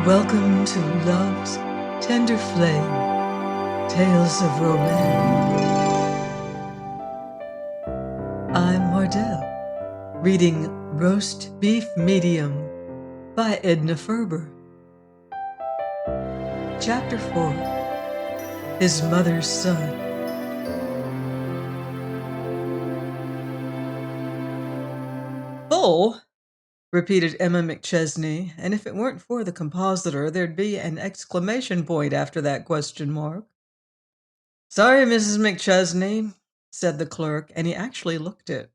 Welcome to Love's Tender Flame, Tales of Romance. I'm Mardell, reading Roast Beef Medium by Edna Ferber. Chapter 4, His Mother's Son. Full? Repeated Emma McChesney, and if it weren't for the compositor, there'd be an exclamation point after that question mark. Sorry, Mrs. McChesney, said the clerk, and he actually looked it.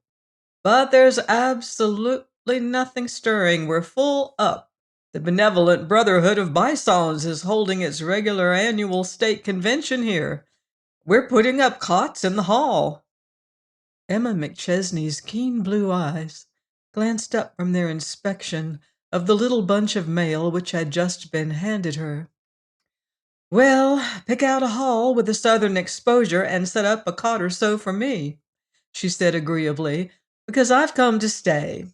But there's absolutely nothing stirring. We're full up. The Benevolent Brotherhood of Bisons is holding its regular annual state convention here. We're putting up cots in the hall. Emma McChesney's keen blue eyes glanced up from their inspection of the little bunch of mail which had just been handed her. Well, pick out a hall with a southern exposure and set up a cot or so for me, she said agreeably, because I've come to stay.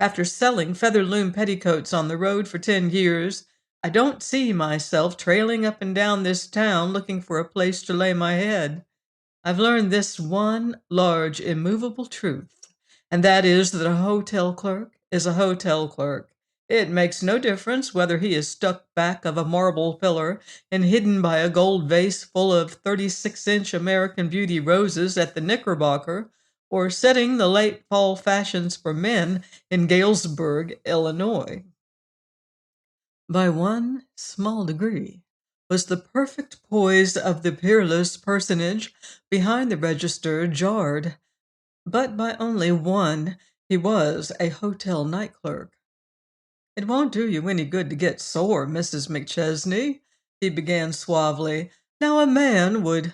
After selling featherloom petticoats on the road for 10 years, I don't see myself trailing up and down this town looking for a place to lay my head. I've learned this one large, immovable truth, and that is that a hotel clerk is a hotel clerk. It makes no difference whether he is stuck back of a marble pillar and hidden by a gold vase full of 36-inch American Beauty roses at the Knickerbocker, or setting the late fall fashions for men in Galesburg, Illinois. By one small degree was the perfect poise of the peerless personage behind the register jarred, but by only one. He was a hotel night clerk. It won't do you any good to get sore, Mrs. McChesney, he began suavely. Now a man would—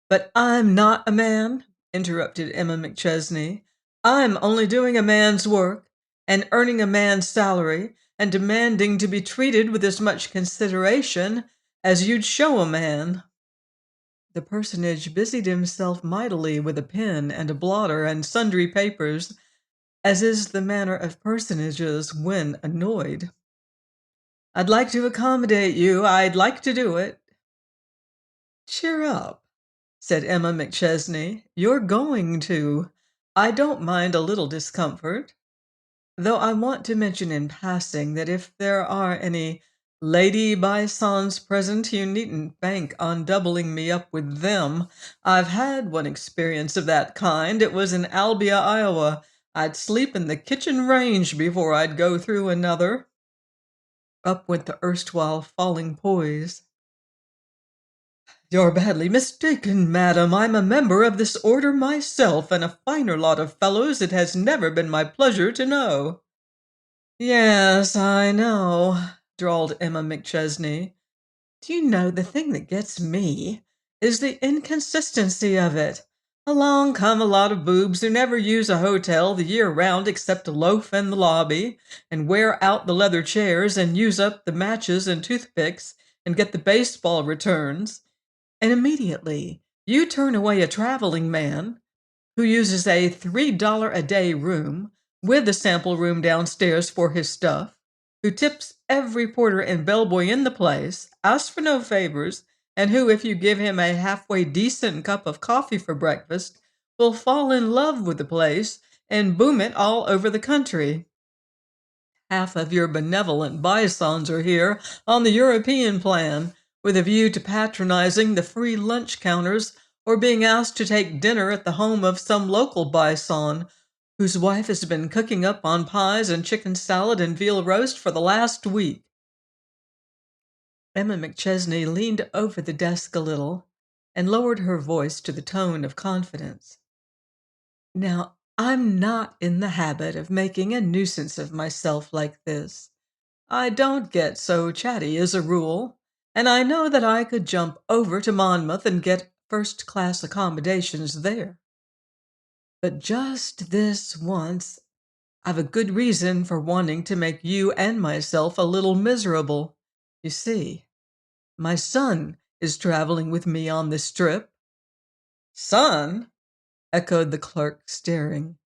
But I'm not a man, interrupted Emma McChesney. I'm only doing a man's work and earning a man's salary and demanding to be treated with as much consideration as you'd show a man. The personage busied himself mightily with a pen and a blotter and sundry papers, as is the manner of personages when annoyed. I'd like to accommodate you. I'd like to do it. Cheer up, said Emma McChesney. You're going to. I don't mind a little discomfort. Though I want to mention in passing that if there are any lady bisons present, you needn't bank on doubling me up with them. I've had one experience of that kind. It was in Albia, Iowa. I'd sleep in the kitchen range before I'd go through another. Up went the erstwhile falling poise. You're badly mistaken, madam. I'm a member of this order myself, and a finer lot of fellows it has never been my pleasure to know. Yes, I know, drawled Emma McChesney. Do you know, the thing that gets me is the inconsistency of it. Along come a lot of boobs who never use a hotel the year round except to loaf in the lobby and wear out the leather chairs and use up the matches and toothpicks and get the baseball returns. And immediately you turn away a traveling man who uses a $3 a day room with a sample room downstairs for his stuff, who tips every porter and bellboy in the place, asks for no favors, and who, if you give him a halfway decent cup of coffee for breakfast, will fall in love with the place and boom it all over the country. Half of your benevolent bisons are here on the European plan, with a view to patronizing the free lunch counters or being asked to take dinner at the home of some local bison whose wife has been cooking up on pies and chicken salad and veal roast for the last week. Emma McChesney leaned over the desk a little and lowered her voice to the tone of confidence. Now, I'm not in the habit of making a nuisance of myself like this. I don't get so chatty as a rule, and I know that I could jump over to Monmouth and get first-class accommodations there. But just this once, I've a good reason for wanting to make you and myself a little miserable. You see, my son is traveling with me on this trip. Son? Echoed the clerk, staring.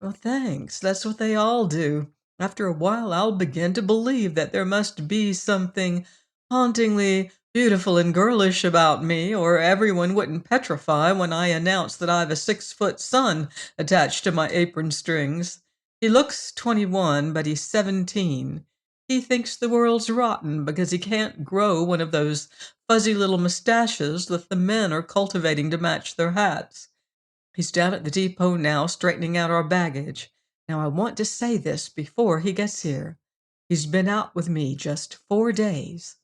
Well, thanks. That's what they all do. After a while, I'll begin to believe that there must be something hauntingly beautiful and girlish about me, or everyone wouldn't petrify when I announce that I've a 6-foot son attached to my apron strings. He looks 21, but he's 17. He thinks the world's rotten because he can't grow one of those fuzzy little mustaches that the men are cultivating to match their hats. He's down at the depot now, straightening out our baggage. Now, I want to say this before he gets here. He's been out with me just 4 days.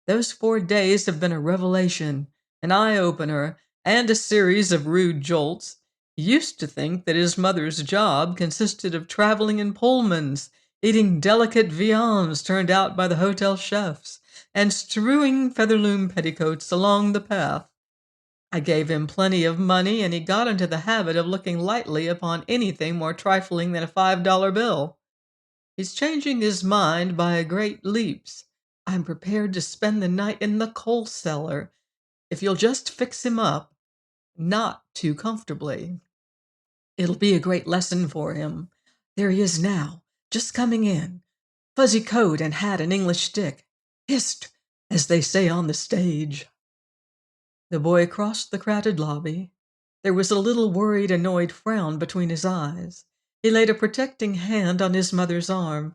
Those 4 days have been a revelation, an eye-opener, and a series of rude jolts. He used to think that his mother's job consisted of traveling in Pullmans, eating delicate viands turned out by the hotel chefs, and strewing featherloom petticoats along the path. I gave him plenty of money, and he got into the habit of looking lightly upon anything more trifling than a $5 bill. He's changing his mind by great leaps. I'm prepared to spend the night in the coal cellar if you'll just fix him up, not too comfortably. It'll be a great lesson for him. There he is now, just coming in. Fuzzy coat and hat and English stick. Hist, as they say on the stage. The boy crossed the crowded lobby. There was a little worried, annoyed frown between his eyes. He laid a protecting hand on his mother's arm.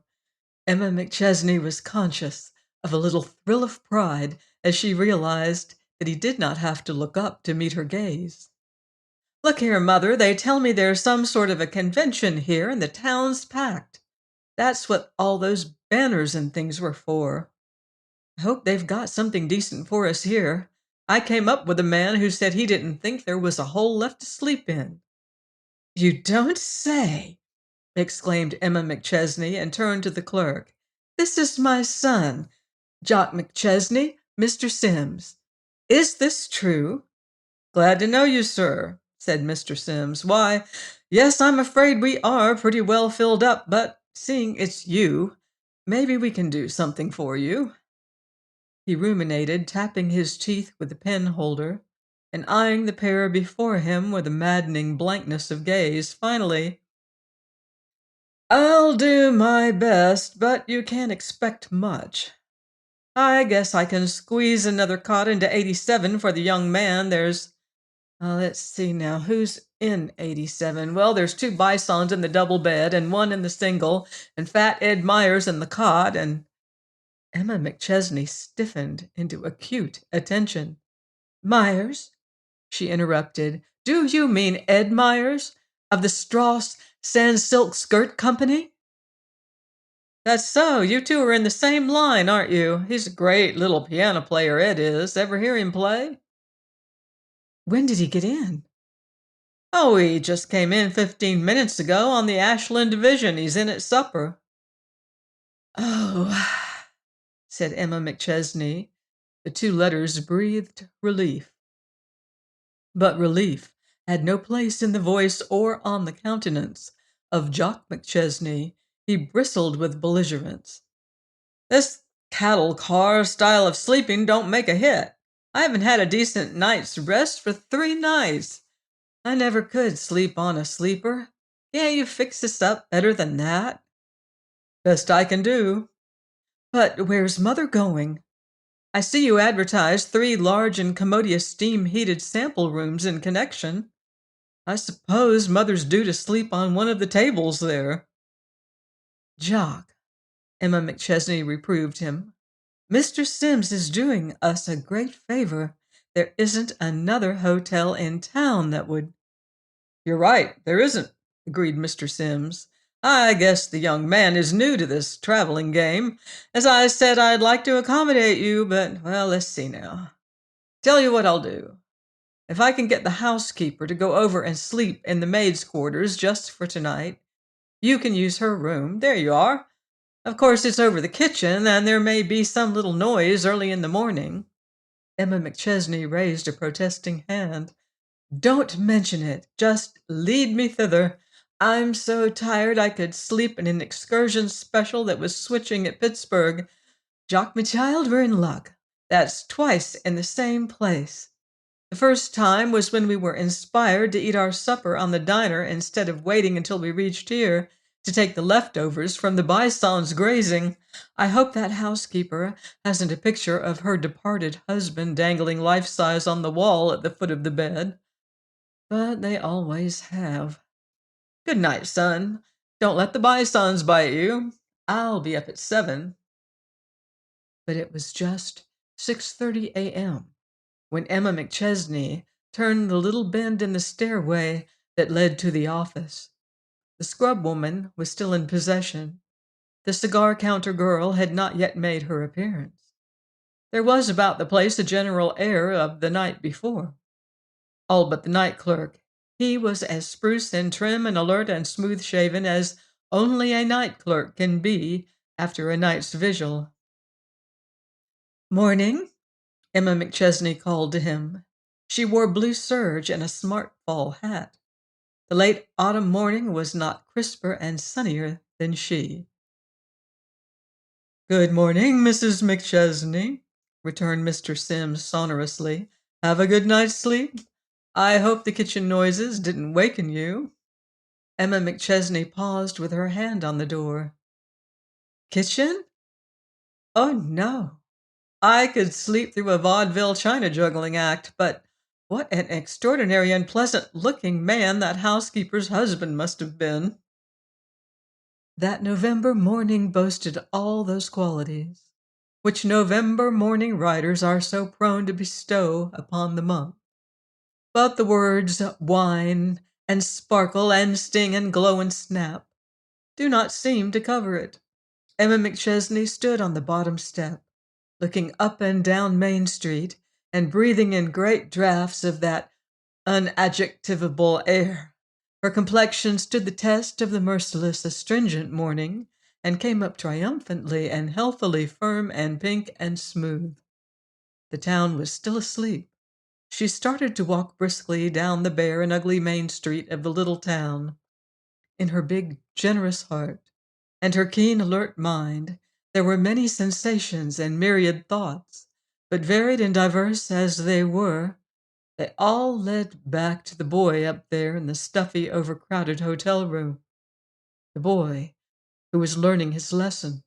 Emma McChesney was conscious of a little thrill of pride as she realized that he did not have to look up to meet her gaze. "Look here, Mother, they tell me there's some sort of a convention here and the town's packed. That's what all those banners and things were for. I hope they've got something decent for us here. I came up with a man who said he didn't think there was a hole left to sleep in." "You don't say!" exclaimed Emma McChesney and turned to the clerk. "This is my son, Jock McChesney, Mr. Sims. Is this true?" "Glad to know you, sir," said Mr. Sims. "Why, yes, I'm afraid we are pretty well filled up, but seeing it's you, maybe we can do something for you." He ruminated, tapping his teeth with the pen holder and eyeing the pair before him with a maddening blankness of gaze. Finally, "I'll do my best, but you can't expect much. I guess I can squeeze another cot into 87 for the young man. Let's see now, who's in 87? Well, there's 2 Bisons in the double bed and 1 in the single, and Fat Ed Myers in the cot, and—" Emma McChesney stiffened into acute attention. "Myers?" she interrupted. "Do you mean Ed Myers of the Strauss Sans Silk Skirt Company?" "That's so. You two are in the same line, aren't you? He's a great little piano player, Ed is. Ever hear him play?" "When did he get in?" "Oh, he just came in 15 minutes ago on the Ashland division. He's in at supper." "Oh," said Emma McChesney. The 2 letters breathed relief. But relief had no place in the voice or on the countenance of Jock McChesney. He bristled with belligerence. "This cattle car style of sleeping don't make a hit. I haven't had a decent night's rest for 3 nights. I never could sleep on a sleeper. Can't you fix this up better than that?" "Best I can do." "But where's Mother going? I see you advertise 3 large and commodious steam-heated sample rooms in connection. I suppose Mother's due to sleep on one of the tables there." "Jock," Emma McChesney reproved him, "Mr. Sims is doing us a great favor. There isn't another hotel in town that would—" "You're right, there isn't," agreed Mr. Sims. "I guess the young man is new to this traveling game. As I said, I'd like to accommodate you, but, well, let's see now. Tell you what I'll do. If I can get the housekeeper to go over and sleep in the maid's quarters just for tonight, you can use her room. There you are. Of course, it's over the kitchen, and there may be some little noise early in the morning." Emma McChesney raised a protesting hand. "Don't mention it. Just lead me thither. I'm so tired I could sleep in an excursion special that was switching at Pittsburgh. Jock, my child, we're in luck. That's twice in the same place. The first time was when we were inspired to eat our supper on the diner instead of waiting until we reached here, to take the leftovers from the bisons grazing. I hope that housekeeper hasn't a picture of her departed husband dangling life-size on the wall at the foot of the bed. But they always have. Good night, son. Don't let the bisons bite you. I'll be up at 7. But it was just 6:30 a.m. when Emma McChesney turned the little bend in the stairway that led to the office. The scrub woman was still in possession. The cigar counter girl had not yet made her appearance. There was about the place a general air of the night before. All but the night clerk. He was as spruce and trim and alert and smooth-shaven as only a night clerk can be after a night's vigil. "Morning," Emma McChesney called to him. She wore blue serge and a smart fall hat. The late autumn morning was not crisper and sunnier than she. "Good morning, Mrs. McChesney," returned Mr. Sims sonorously. "Have a good night's sleep? I hope the kitchen noises didn't waken you." Emma McChesney paused with her hand on the door. "Kitchen? Oh, no. I could sleep through a vaudeville china juggling act, but what an extraordinary unpleasant-looking man that housekeeper's husband must have been." That November morning boasted all those qualities which November morning writers are so prone to bestow upon the month. But the words wine and sparkle and sting and glow and snap do not seem to cover it. Emma McChesney stood on the bottom step, looking up and down Main Street and breathing in great draughts of that unadjectivable air. Her complexion stood the test of the merciless astringent morning and came up triumphantly and healthily firm and pink and smooth. The town was still asleep. She started to walk briskly down the bare and ugly Main Street of the little town. In her big, generous heart and her keen, alert mind, there were many sensations and myriad thoughts, but varied and diverse as they were, they all led back to the boy up there in the stuffy, overcrowded hotel room. The boy who was learning his lesson.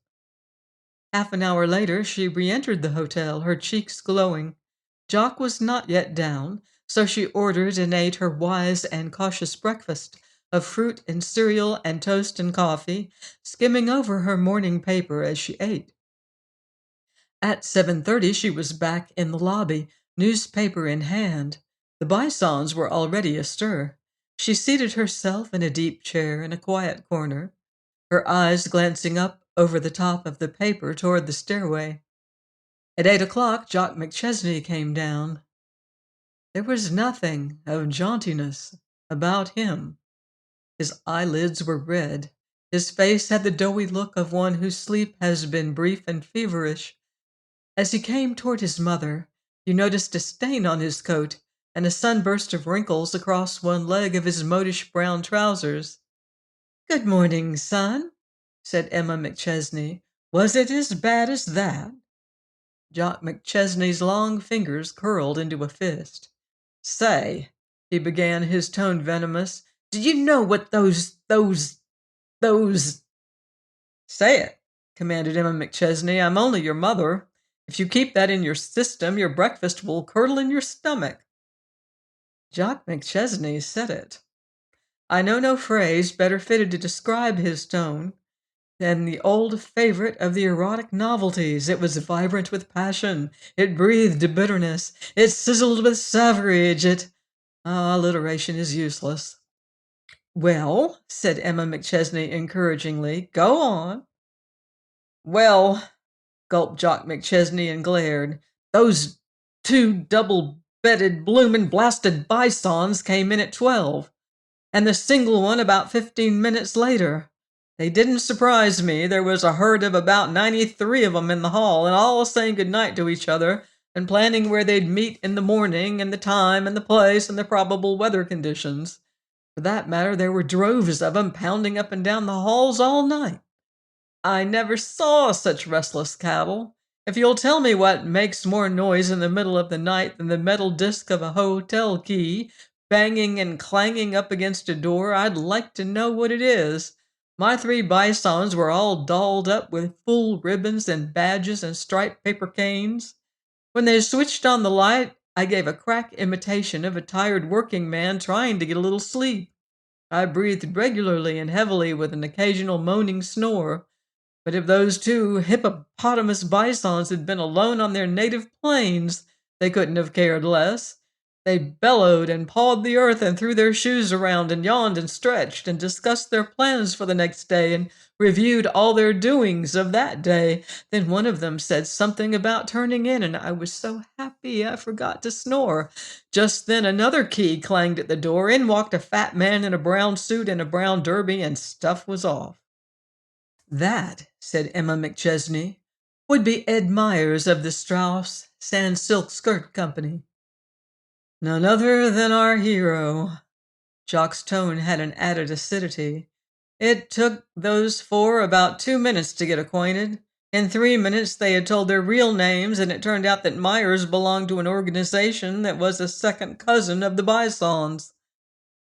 Half an hour later, she re-entered the hotel, her cheeks glowing. Jock was not yet down, so she ordered and ate her wise and cautious breakfast of fruit and cereal and toast and coffee, skimming over her morning paper as she ate. At 7:30, she was back in the lobby, newspaper in hand. The bisons were already astir. She seated herself in a deep chair in a quiet corner, her eyes glancing up over the top of the paper toward the stairway. At 8 o'clock, Jock McChesney came down. There was nothing of jauntiness about him. His eyelids were red. His face had the doughy look of one whose sleep has been brief and feverish. As he came toward his mother, you noticed a stain on his coat and a sunburst of wrinkles across one leg of his modish brown trousers. "Good morning, son," said Emma McChesney. "Was it as bad as that?" Jock McChesney's long fingers curled into a fist. "Say," he began, his tone venomous, "do you know what those "Say it," commanded Emma McChesney. "I'm only your mother. If you keep that in your system, your breakfast will curdle in your stomach." Jock McChesney said it. I know no phrase better fitted to describe his tone than the old favorite of the erotic novelties. It was vibrant with passion. It breathed bitterness. It sizzled with savagery. Alliteration is useless. "Well," said Emma McChesney encouragingly, "go on." "Well," gulped Jock McChesney and glared, "those two double-bedded bloomin' blasted bisons came in at 12, and the single one about 15 minutes later. They didn't surprise me. There was a herd of about 93 of 'em in the hall, and all saying good night to each other and planning where they'd meet in the morning and the time and the place and the probable weather conditions. For that matter, there were droves of 'em pounding up and down the halls all night. I never saw such restless cattle. If you'll tell me what makes more noise in the middle of the night than the metal disc of a hotel key banging and clanging up against a door, I'd like to know what it is. My three bisons were all dolled up with full ribbons and badges and striped paper canes. When they switched on the light, I gave a crack imitation of a tired working man trying to get a little sleep. I breathed regularly and heavily with an occasional moaning snore. But if those two hippopotamus bisons had been alone on their native plains, they couldn't have cared less. They bellowed and pawed the earth and threw their shoes around and yawned and stretched and discussed their plans for the next day and reviewed all their doings of that day. Then one of them said something about turning in, and I was so happy I forgot to snore. Just then another key clanged at the door. In walked a fat man in a brown suit and a brown derby, and stuff was off. "That," said Emma McChesney, "would be Ed Myers of the Strauss Sans Silk Skirt Company." "None other than our hero." Jock's tone had an added acidity. "It took those four about 2 minutes to get acquainted. In 3 minutes they had told their real names, and it turned out that Myers belonged to an organization that was a second cousin of the Bisons.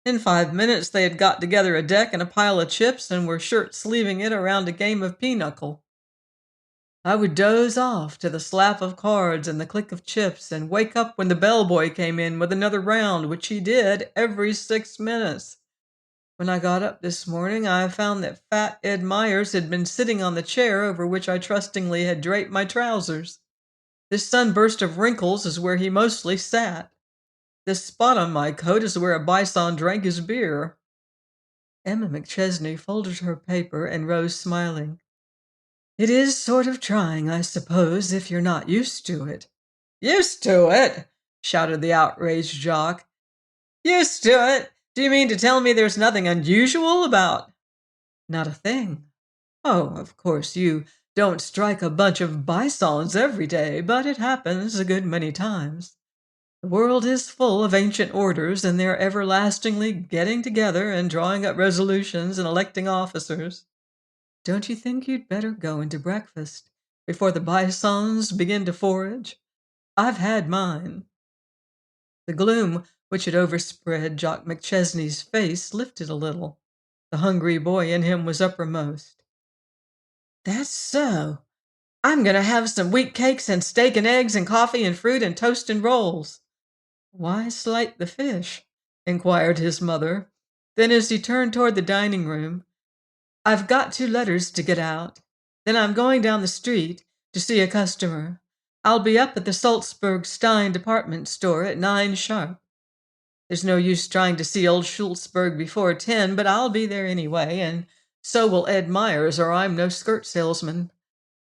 In 5 minutes they had got together a deck and a pile of chips and were shirt-sleeving it around a game of pinochle. I would doze off to the slap of cards and the click of chips and wake up when the bellboy came in with another round, which he did every 6 minutes. When I got up this morning, I found that fat Ed Myers had been sitting on the chair over which I trustingly had draped my trousers. This sunburst of wrinkles is where he mostly sat. This spot on my coat is where a bison drank his beer." Emma McChesney folded her paper and rose smiling. "It is sort of trying, I suppose, if you're not used to it." "Used to it!" shouted the outraged Jock. "Used to it! Do you mean to tell me there's nothing unusual about—" "Not a thing. Oh, of course, you don't strike a bunch of bisons every day, but it happens a good many times. The world is full of ancient orders, and they're everlastingly getting together and drawing up resolutions and electing officers. Don't you think you'd better go into breakfast before the bisons begin to forage? I've had mine." The gloom which had overspread Jock McChesney's face lifted a little. The hungry boy in him was uppermost. "That's so. I'm going to have some wheat cakes and steak and eggs and coffee and fruit and toast and rolls." "Why slight the fish?" inquired his mother. Then, as he turned toward the dining room, "I've got 2 letters to get out. Then I'm going down the street to see a customer. I'll be up at the Salzburg Stein department store at 9 sharp. There's no use trying to see old Schultzberg before 10, but I'll be there anyway, and so will Ed Myers, or I'm no skirt salesman.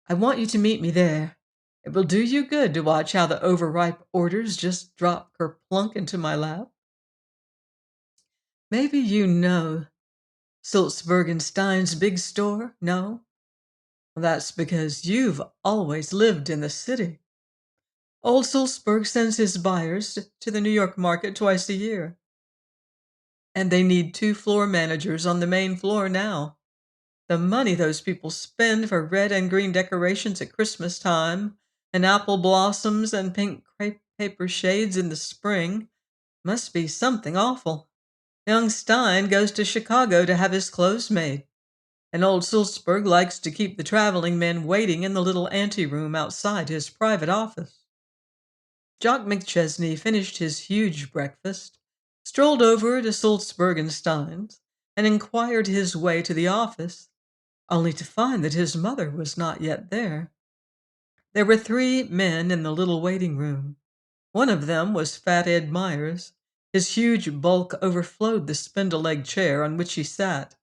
I want you to meet me there. It will do you good to watch how the overripe orders just drop kerplunk into my lap. Maybe you know Sulzbergenstein's big store? No? Well, that's because you've always lived in the city. Old Sulzberg sends his buyers to the New York market twice a year. And they need 2 floor managers on the main floor now. The money those people spend for red and green decorations at Christmas time, and apple blossoms and pink crepe paper shades in the spring, must be something awful. Young Stein goes to Chicago to have his clothes made, and old Sulzberg likes to keep the traveling men waiting in the little anteroom outside his private office. Jock McChesney finished his huge breakfast, strolled over to Sulzbergenstein's, and inquired his way to the office, only to find that his mother was not yet there. There were 3 men in the little waiting room. One of them was Fat Ed Myers. His huge bulk overflowed the spindle-legged chair on which he sat.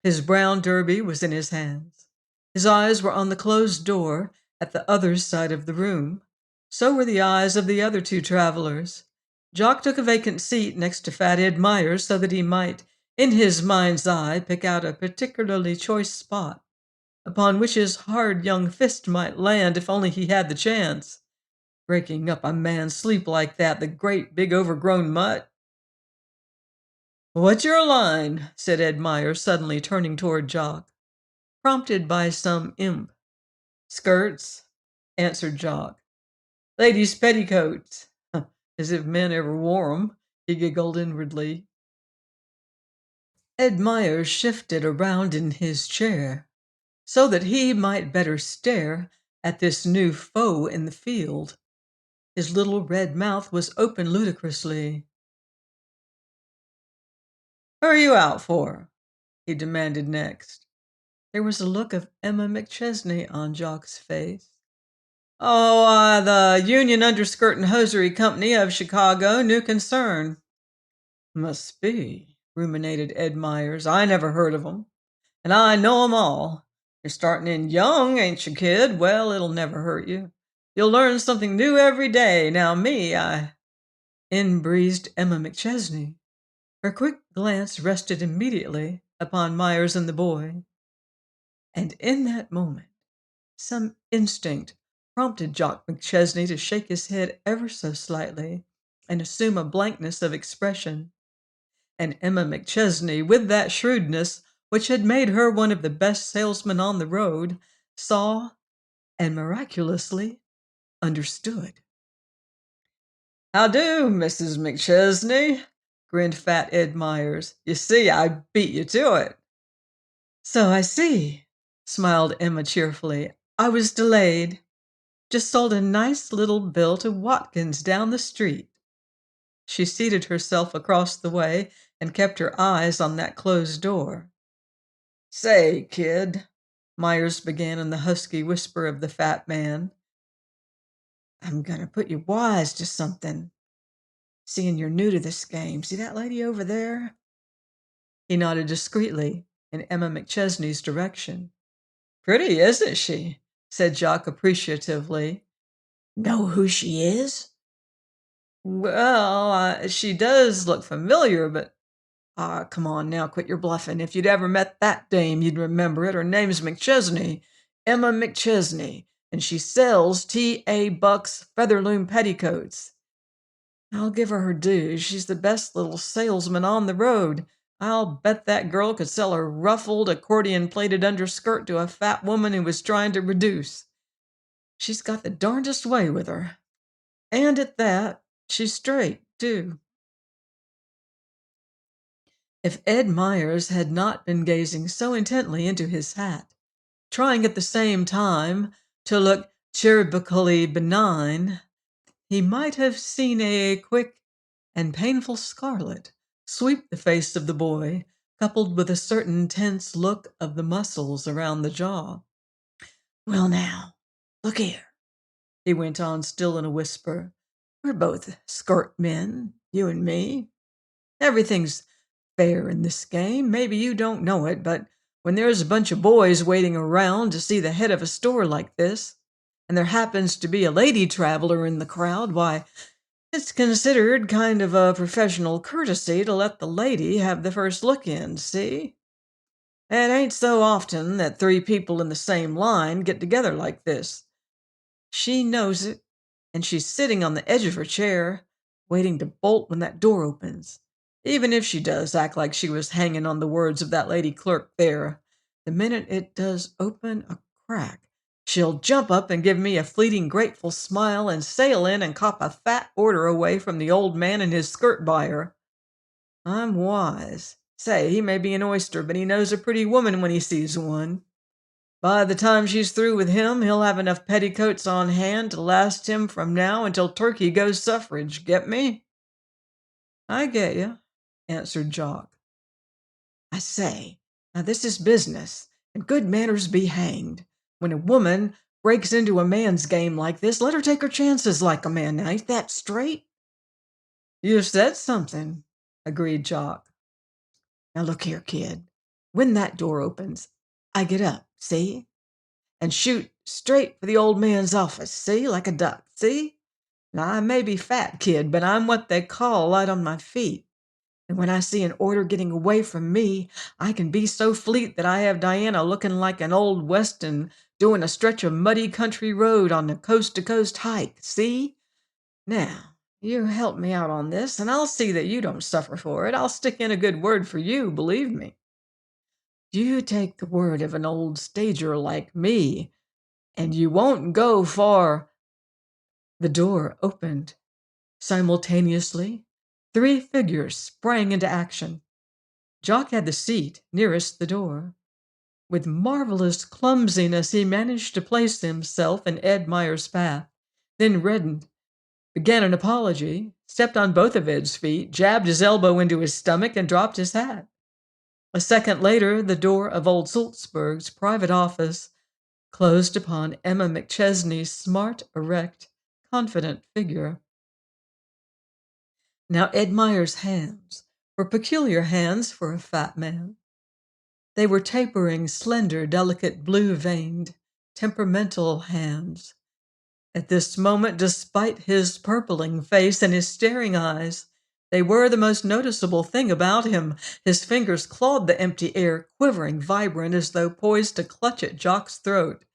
His brown derby was in his hands. His eyes were on the closed door at the other side of the room. So were the eyes of the other 2 travelers. Jock took a vacant seat next to Fat Ed Myers so that he might, in his mind's eye, pick out a particularly choice spot, upon which his hard young fist might land if only he had the chance. Breaking up a man's sleep like that, the great big overgrown mutt. "What's your line?" said Ed Myers, suddenly turning toward Jock, prompted by some imp. "Skirts," answered Jock. "Ladies' petticoats." As if men ever wore 'em, he giggled inwardly. Ed Myers shifted around in his chair so that he might better stare at this new foe in the field. His little red mouth was open ludicrously. "Who are you out for?" he demanded next. There was a look of Emma McChesney on Jock's face. "Oh, the Union Underskirt and Hosiery Company of Chicago, new concern." "Must be," ruminated Ed Myers. "I never heard of 'em. And I know 'em all. You're starting in young, ain't you, kid? Well, it'll never hurt you. You'll learn something new every day. Now in breezed Emma McChesney. Her quick glance rested immediately upon Myers and the boy. And in that moment, some instinct prompted Jock McChesney to shake his head ever so slightly and assume a blankness of expression. And Emma McChesney, with that shrewdness which had made her one of the best salesmen on the road, saw and miraculously understood. "How do, Mrs. McChesney?" grinned fat Ed Myers. "You see, I beat you to it." "So I see," smiled Emma cheerfully. "I was delayed. Just sold a nice little bill to Watkins down the street." She seated herself across the way and kept her eyes on that closed door. "Say, kid," Myers began in the husky whisper of the fat man, "I'm gonna put you wise to something. Seeing you're new to this game, see that lady over there?" He nodded discreetly in Emma McChesney's direction. "Pretty, isn't she?" said Jock appreciatively. "Know who she is?" "Well, she does look familiar, but come on now, quit your bluffing. If you'd ever met that dame, you'd remember it. Her name's McChesney, Emma McChesney, and she sells T.A. Buck's Featherloom petticoats. I'll give her due. She's the best little salesman on the road. I'll bet that girl could sell a ruffled, accordion-plaited underskirt to a fat woman who was trying to reduce. She's got the darndest way with her. And at that, she's straight, too." If Ed Myers had not been gazing so intently into his hat, trying at the same time to look cherubically benign, he might have seen a quick and painful scarlet sweep the face of the boy, coupled with a certain tense look of the muscles around the jaw. "Well, now, look here," he went on, still in a whisper. "We're both skirt men, you and me. Everything's fair in this game. Maybe you don't know it, but when there's a bunch of boys waiting around to see the head of a store like this, and there happens to be a lady traveler in the crowd, why, it's considered kind of a professional courtesy to let the lady have the first look in, see? It ain't so often that three people in the same line get together like this. She knows it, and she's sitting on the edge of her chair, waiting to bolt when that door opens. Even if she does act like she was hanging on the words of that lady clerk there, the minute it does open a crack, she'll jump up and give me a fleeting grateful smile and sail in and cop a fat order away from the old man and his skirt buyer. I'm wise. Say, he may be an oyster, but he knows a pretty woman when he sees one. By the time she's through with him, he'll have enough petticoats on hand to last him from now until Turkey goes suffrage. Get me?" "I get you," answered Jock. "I say, now this is business, and good manners be hanged. When a woman breaks into a man's game like this, let her take her chances like a man. Now, ain't that straight?" "You said something," agreed Jock. "Now look here, kid. When that door opens, I get up, see? And shoot straight for the old man's office, see? Like a duck, see? Now, I may be fat, kid, but I'm what they call light on my feet. And when I see an order getting away from me, I can be so fleet that I have Diana looking like an old Weston doing a stretch of muddy country road on a coast-to-coast hike, see? Now, you help me out on this, and I'll see that you don't suffer for it. I'll stick in a good word for you, believe me. You take the word of an old stager like me, and you won't go far." The door opened. Simultaneously, three figures sprang into action. Jock had the seat nearest the door. With marvelous clumsiness, he managed to place himself in Ed Meyer's path, then reddened, began an apology, stepped on both of Ed's feet, jabbed his elbow into his stomach, and dropped his hat. A second later, the door of old Sulzberg's private office closed upon Emma McChesney's smart, erect, confident figure. Now, Ed Meyer's hands were peculiar hands for a fat man. They were tapering, slender, delicate, blue-veined, temperamental hands. At this moment, despite his purpling face and his staring eyes, they were the most noticeable thing about him. His fingers clawed the empty air, quivering, vibrant, as though poised to clutch at Jock's throat.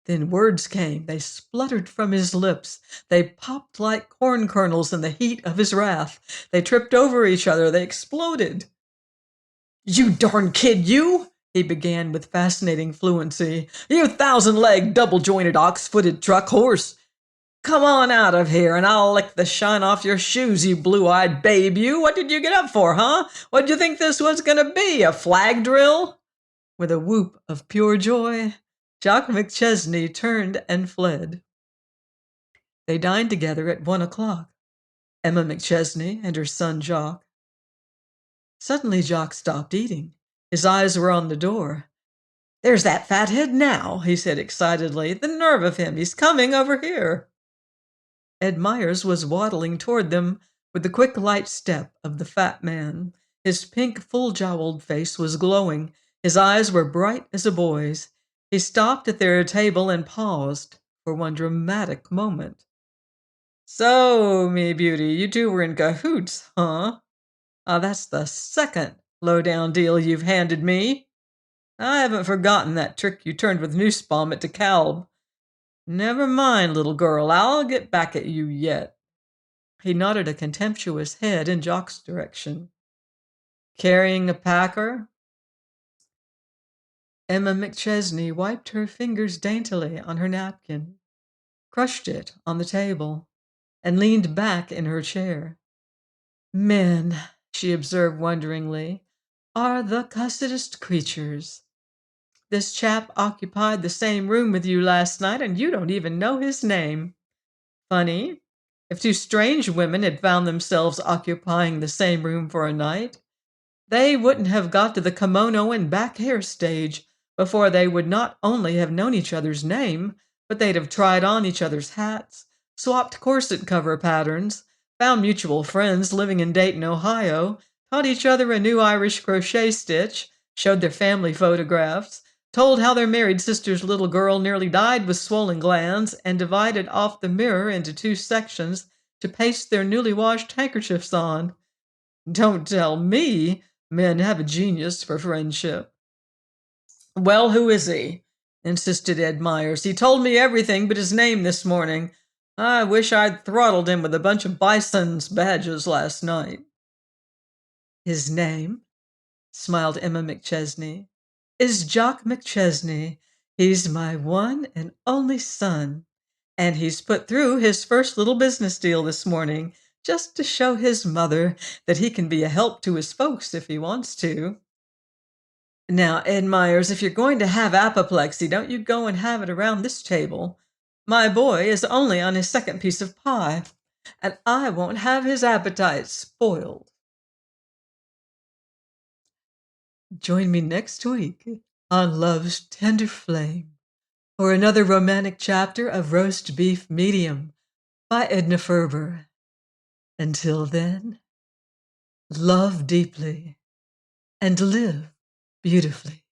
Then words came. They spluttered from his lips. They popped like corn kernels in the heat of his wrath. They tripped over each other. They exploded. "You darn kid, you!" he began with fascinating fluency. "You thousand-legged, double-jointed, ox-footed truck horse! Come on out of here, and I'll lick the shine off your shoes, you blue-eyed babe, you! What did you get up for, huh? What did you think this was gonna be, a flag drill?" With a whoop of pure joy, Jock McChesney turned and fled. They dined together at 1 o'clock, Emma McChesney and her son Jock. Suddenly Jock stopped eating. His eyes were on the door. "There's that fathead now," he said excitedly. "The nerve of him! He's coming over here." Ed Myers was waddling toward them with the quick, light step of the fat man. His pink, full-jowled face was glowing. His eyes were bright as a boy's. He stopped at their table and paused for one dramatic moment. "So, me beauty, you two were in cahoots, huh? That's the second low-down deal you've handed me. I haven't forgotten that trick you turned with Nussbaum at DeKalb. Never mind, little girl, I'll get back at you yet." He nodded a contemptuous head in Jock's direction. "Carrying a packer?" Emma McChesney wiped her fingers daintily on her napkin, crushed it on the table, and leaned back in her chair. "Men," she observed wonderingly, "are the cussedest creatures. This chap occupied the same room with you last night, and you don't even know his name. Funny, if two strange women had found themselves occupying the same room for a night, they wouldn't have got to the kimono and back hair stage before they would not only have known each other's name, but they'd have tried on each other's hats, swapped corset cover patterns, found mutual friends living in Dayton, Ohio, taught each other a new Irish crochet stitch, showed their family photographs, told how their married sister's little girl nearly died with swollen glands, and divided off the mirror into two sections to paste their newly washed handkerchiefs on. Don't tell me men have a genius for friendship." "Well, who is he?" insisted Ed Myers. "He told me everything but his name this morning. I wish I'd throttled him with a bunch of bison's badges last night." "His name," smiled Emma McChesney, "is Jock McChesney. He's my one and only son, and he's put through his first little business deal this morning just to show his mother that he can be a help to his folks if he wants to. Now, Ed Myers, if you're going to have apoplexy, don't you go and have it around this table. My boy is only on his second piece of pie, and I won't have his appetite spoiled." Join me next week on Love's Tender Flame for another romantic chapter of Roast Beef Medium by Edna Ferber. Until then, love deeply and live beautifully.